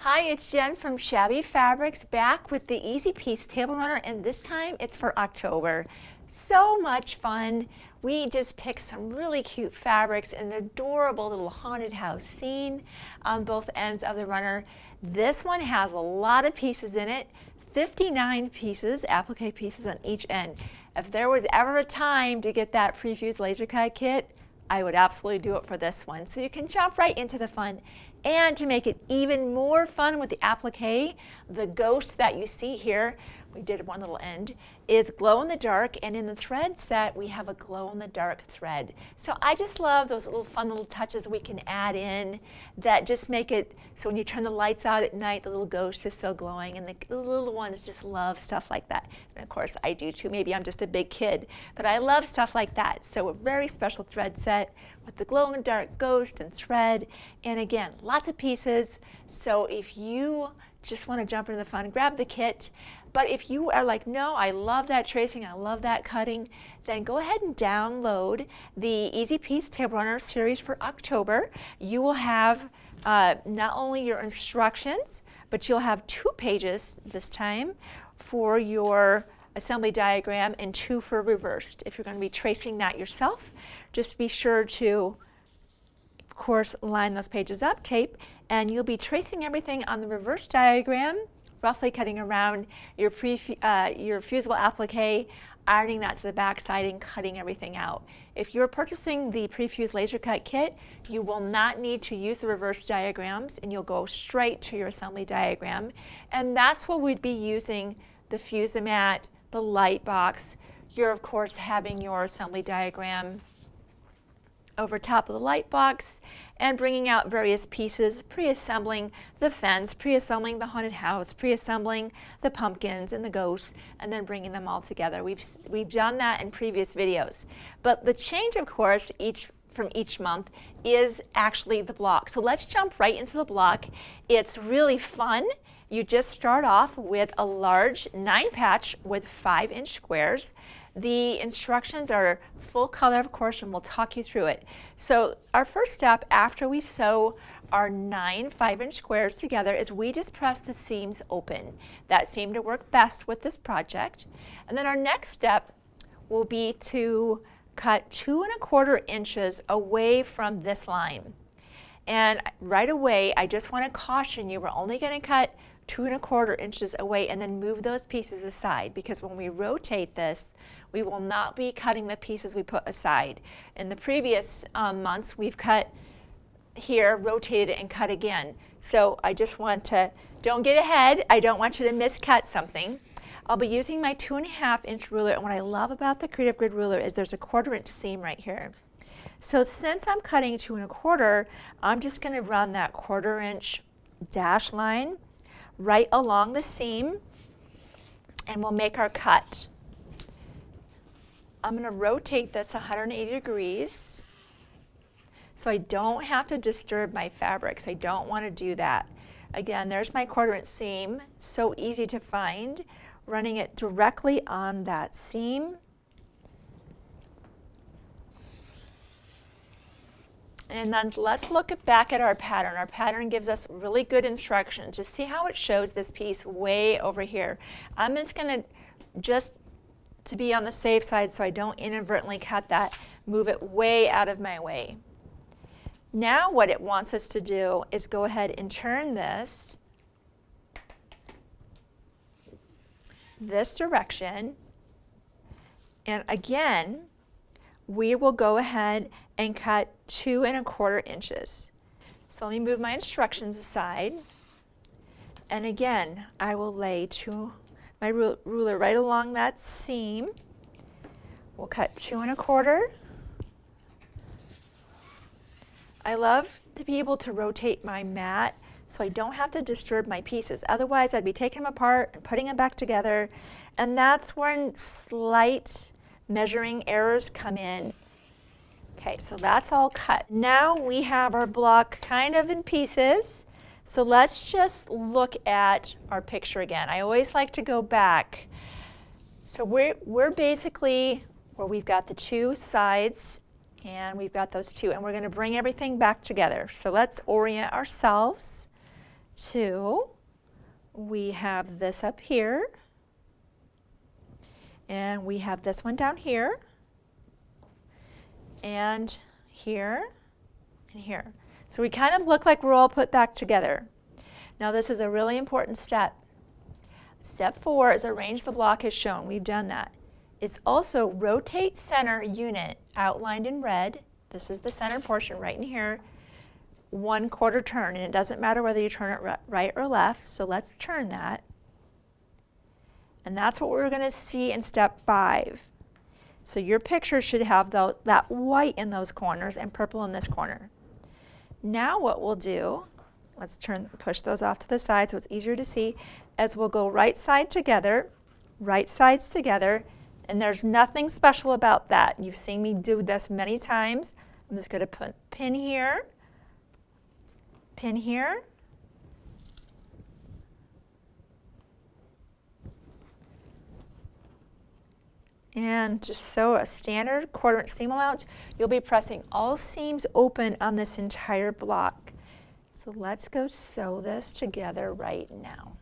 Hi, it's Jen from Shabby Fabrics back with the Easy Piece Table Runner, and this time it's for October. So much fun. We just picked some really cute fabrics and an adorable little haunted house scene on both ends of the runner. This one has a lot of pieces in it, 59 pieces, applique pieces on each end. If there was ever a time to get that prefused laser cut kit, I would absolutely do it for this one. So you can jump right into the fun. And to make it even more fun with the applique, the ghost that you see here, we did one little end, is glow in the dark, and in the thread set we have a glow in the dark thread. So I just love those little fun little touches we can add in that just make it so when you turn the lights out at night, the little ghost is still glowing, and the little ones just love stuff like that. And of course I do too. Maybe I'm just a big kid, but I love stuff like that. So a very special thread set with the glow in the dark ghost and thread, and again, lots of pieces. So if you just want to jump into the fun, grab the kit. But if you are like, no, I love that tracing, I love that cutting, then go ahead and download the Easy Piece Table Runner series for October. You will have not only your instructions, but you'll have 2 pages this time for your assembly diagram and 2 for reversed. If you're going to be tracing that yourself, just be sure to, of course, line those pages up, tape, and you'll be tracing everything on the reverse diagram, roughly cutting around your fusible applique, ironing that to the back side and cutting everything out. If you're purchasing the pre-fused laser cut kit, you will not need to use the reverse diagrams, and you'll go straight to your assembly diagram. And that's what we'd be using the Fusimat, the light box. You're of course having your assembly diagram over top of the light box and bringing out various pieces, pre-assembling the fence, pre-assembling the haunted house, pre-assembling the pumpkins and the ghosts, and then bringing them all together. We've done that in previous videos. But the change, of course, from each month is actually the block. So let's jump right into the block. It's really fun. You just start off with a large 9 patch with 5-inch squares. The instructions are full color, of course, and we'll talk you through it. So our first step after we sew our 9 5-inch squares together is we just press the seams open. That seemed to work best with this project. And then our next step will be to cut 2 1/4 inches away from this line. And right away, I just want to caution you, we're only going to cut 2 1/4 inches away and then move those pieces aside, because when we rotate this, we will not be cutting the pieces we put aside. In the previous months, we've cut here, rotated, and cut again. So I just want to, don't get ahead. I don't want you to miscut something. I'll be using my 2.5-inch ruler, and what I love about the Creative Grid ruler is there's a 1/4 inch seam right here. So since I'm cutting 2 1/4, I'm just going to run that 1/4 inch dash line right along the seam, and we'll make our cut. I'm going to rotate this 180 degrees so I don't have to disturb my fabrics. I don't want to do that. Again, there's my 1/4 inch seam, so easy to find, running it directly on that seam. And then let's look back at our pattern. Our pattern gives us really good instructions. Just see how it shows this piece way over here. I'm just going to be on the safe side so I don't inadvertently cut that, move it way out of my way. Now what it wants us to do is go ahead and turn this direction, and again we will go ahead and cut 2 1/4 inches. So let me move my instructions aside, and again I will lay my ruler right along that seam. We'll cut 2 1/4. I love to be able to rotate my mat so I don't have to disturb my pieces. Otherwise I'd be taking them apart and putting them back together, and that's when slight measuring errors come in. Okay, so that's all cut. Now we have our block kind of in pieces. So let's just look at our picture again. I always like to go back. So we're basically where we've got the 2 sides, and we've got those 2, and we're going to bring everything back together. So let's orient ourselves 2, we have this up here, and we have this one down here, and here, and here. So we kind of look like we're all put back together. Now this is a really important step. Step 4 is arrange the block as shown. We've done that. It's also rotate center unit outlined in red. This is the center portion right in here. 1/4 turn, and it doesn't matter whether you turn it right or left, so let's turn that. And that's what we're going to see in step 5. So your picture should have that white in those corners and purple in this corner. Now what we'll do, let's push those off to the side so it's easier to see, as we'll go right side together, right sides together, and there's nothing special about that. You've seen me do this many times. I'm just going to put pin here, and just sew a standard 1/4 seam allowance. You'll be pressing all seams open on this entire block. So let's go sew this together right now.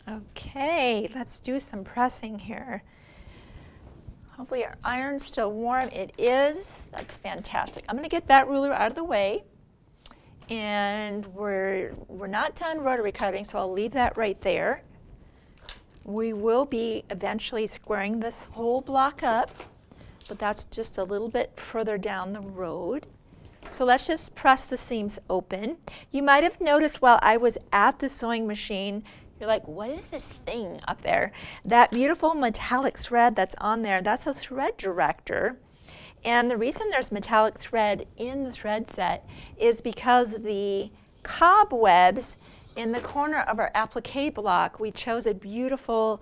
Okay, let's do some pressing here. Hopefully our iron's still warm. It is. That's fantastic. I'm going to get that ruler out of the way. And we're not done rotary cutting, so I'll leave that right there. We will be eventually squaring this whole block up, but that's just a little bit further down the road. So let's just press the seams open. You might have noticed while I was at the sewing machine, you're like, what is this thing up there? That beautiful metallic thread that's on there, that's a thread director. And the reason there's metallic thread in the thread set is because the cobwebs in the corner of our applique block, we chose a beautiful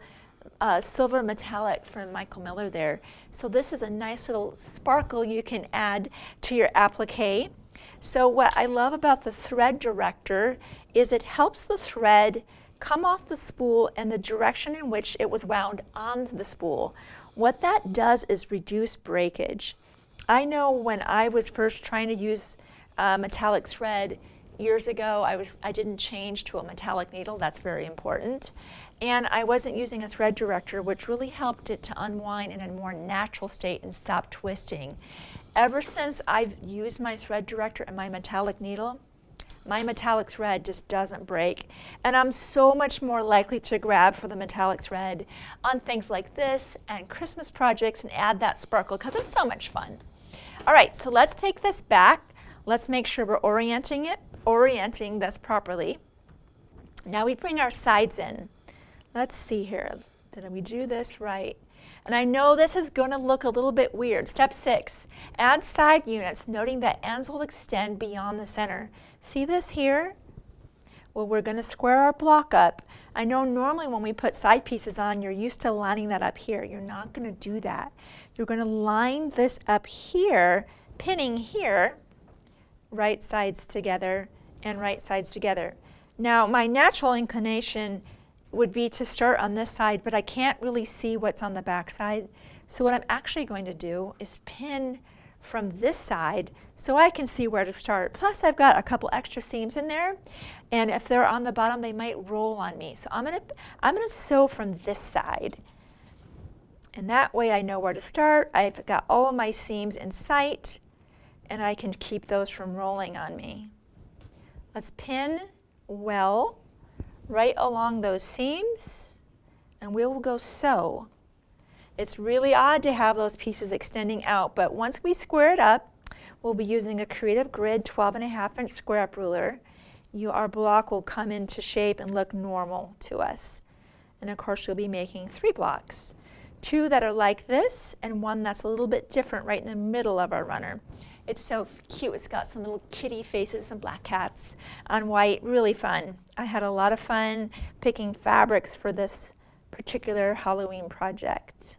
silver metallic from Michael Miller there. So this is a nice little sparkle you can add to your applique. So what I love about the thread director is it helps the thread come off the spool and the direction in which it was wound on the spool. What that does is reduce breakage. I know when I was first trying to use metallic thread years ago, I didn't change to a metallic needle. That's very important. And I wasn't using a thread director, which really helped it to unwind in a more natural state and stop twisting. Ever since I've used my thread director and my metallic needle, my metallic thread just doesn't break. And I'm so much more likely to grab for the metallic thread on things like this and Christmas projects and add that sparkle because it's so much fun. All right, so let's take this back. Let's make sure we're orienting this properly. Now we bring our sides in. Let's see here. Did we do this right? And I know this is going to look a little bit weird. Step 6, add side units, noting that ends will extend beyond the center. See this here? Well, we're going to square our block up. I know normally when we put side pieces on, you're used to lining that up here. You're not going to do that. You're going to line this up here, pinning here, right sides together and right sides together. Now, my natural inclination would be to start on this side, but I can't really see what's on the back side. So what I'm actually going to do is pin from this side so I can see where to start. Plus I've got a couple extra seams in there, and if they're on the bottom they might roll on me. So I'm gonna sew from this side, and that way I know where to start. I've got all of my seams in sight and I can keep those from rolling on me. Let's pin well right along those seams, and we will go sew. It's really odd to have those pieces extending out, but once we square it up, we'll be using a Creative Grid 12.5-inch square up ruler, our block will come into shape and look normal to us. And of course you'll be making 3 blocks. 2 that are like this and 1 that's a little bit different right in the middle of our runner. It's so cute. It's got some little kitty faces and black cats on white. Really fun. I had a lot of fun picking fabrics for this particular Halloween project.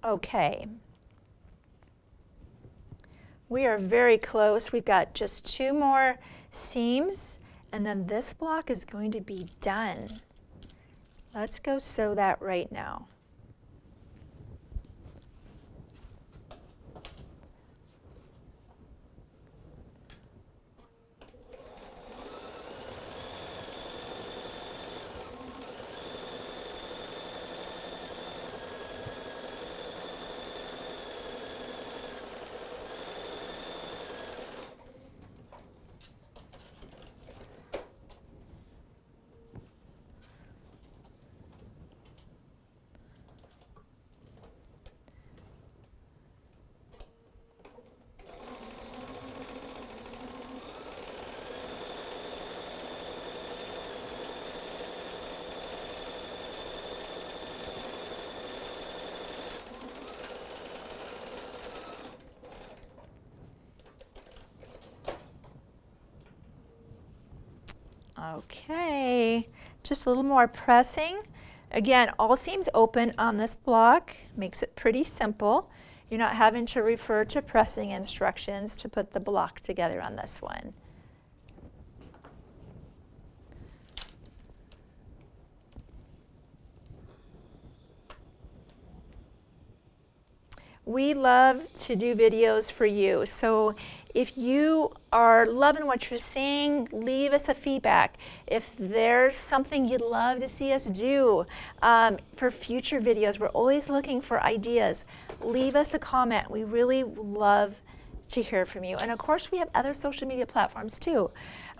Okay. We are very close. We've got just 2 more seams and then this block is going to be done. Let's go sew that right now. Okay, just a little more pressing. Again, all seams open on this block, makes it pretty simple. You're not having to refer to pressing instructions to put the block together on this one. We love to do videos for you, so if you are loving what you're seeing, leave us a feedback. If there's something you'd love to see us do for future videos, we're always looking for ideas. Leave us a comment. We really love to hear from you. And of course, we have other social media platforms too.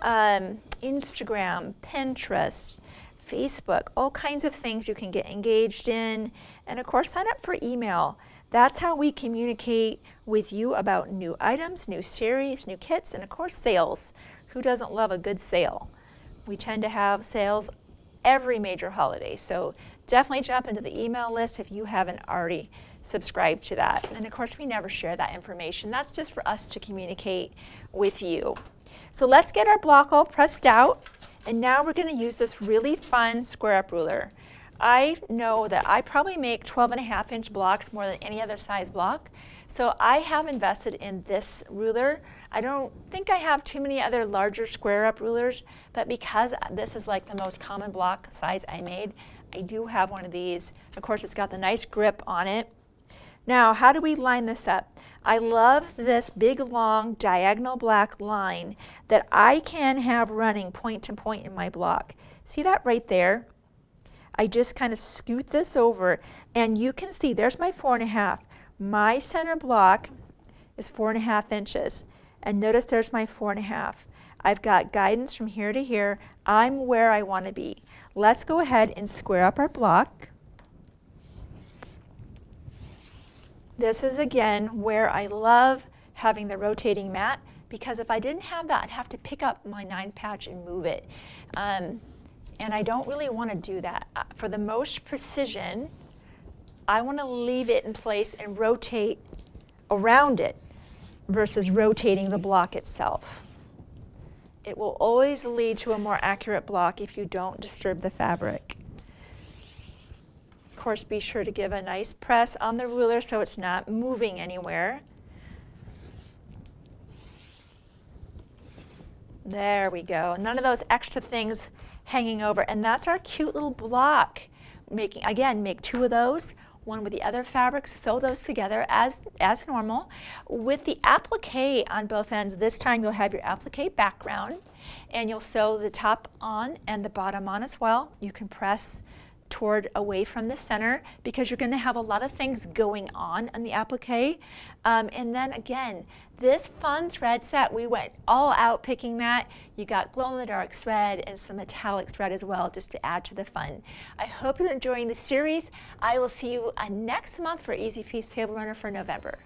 Instagram, Pinterest, Facebook, all kinds of things you can get engaged in. And of course, sign up for email. That's how we communicate with you about new items, new series, new kits, and of course sales. Who doesn't love a good sale? We tend to have sales every major holiday, so definitely jump into the email list if you haven't already subscribed to that. And of course we never share that information. That's just for us to communicate with you. So let's get our block all pressed out, and now we're going to use this really fun square up ruler. I know that I probably make 12.5-inch blocks more than any other size block. So I have invested in this ruler. I don't think I have too many other larger square up rulers, but because this is like the most common block size I made, I do have one of these. Of course, it's got the nice grip on it. Now, how do we line this up? I love this big, long, diagonal black line that I can have running point to point in my block. See that right there? I just kind of scoot this over, and you can see there's my 4.5. My center block is 4.5 inches, and notice there's my 4.5. I've got guidance from here to here. I'm where I want to be. Let's go ahead and square up our block. This is again where I love having the rotating mat, because if I didn't have that, I'd have to pick up my 9 patch and move it. And I don't really want to do that. For the most precision, I want to leave it in place and rotate around it versus rotating the block itself. It will always lead to a more accurate block if you don't disturb the fabric. Of course, be sure to give a nice press on the ruler so it's not moving anywhere. There we go. None of those extra things hanging over, and that's our cute little block. Make 2 of those, one with the other fabric, sew those together as normal. With the applique on both ends, this time you'll have your applique background, and you'll sew the top on and the bottom on as well. You can press toward away from the center because you're going to have a lot of things going on the applique. And then again, this fun thread set, we went all out picking that. You got glow-in-the-dark thread and some metallic thread as well, just to add to the fun. I hope you're enjoying the series. I will see you next month for Easy Piece Table Runner for November.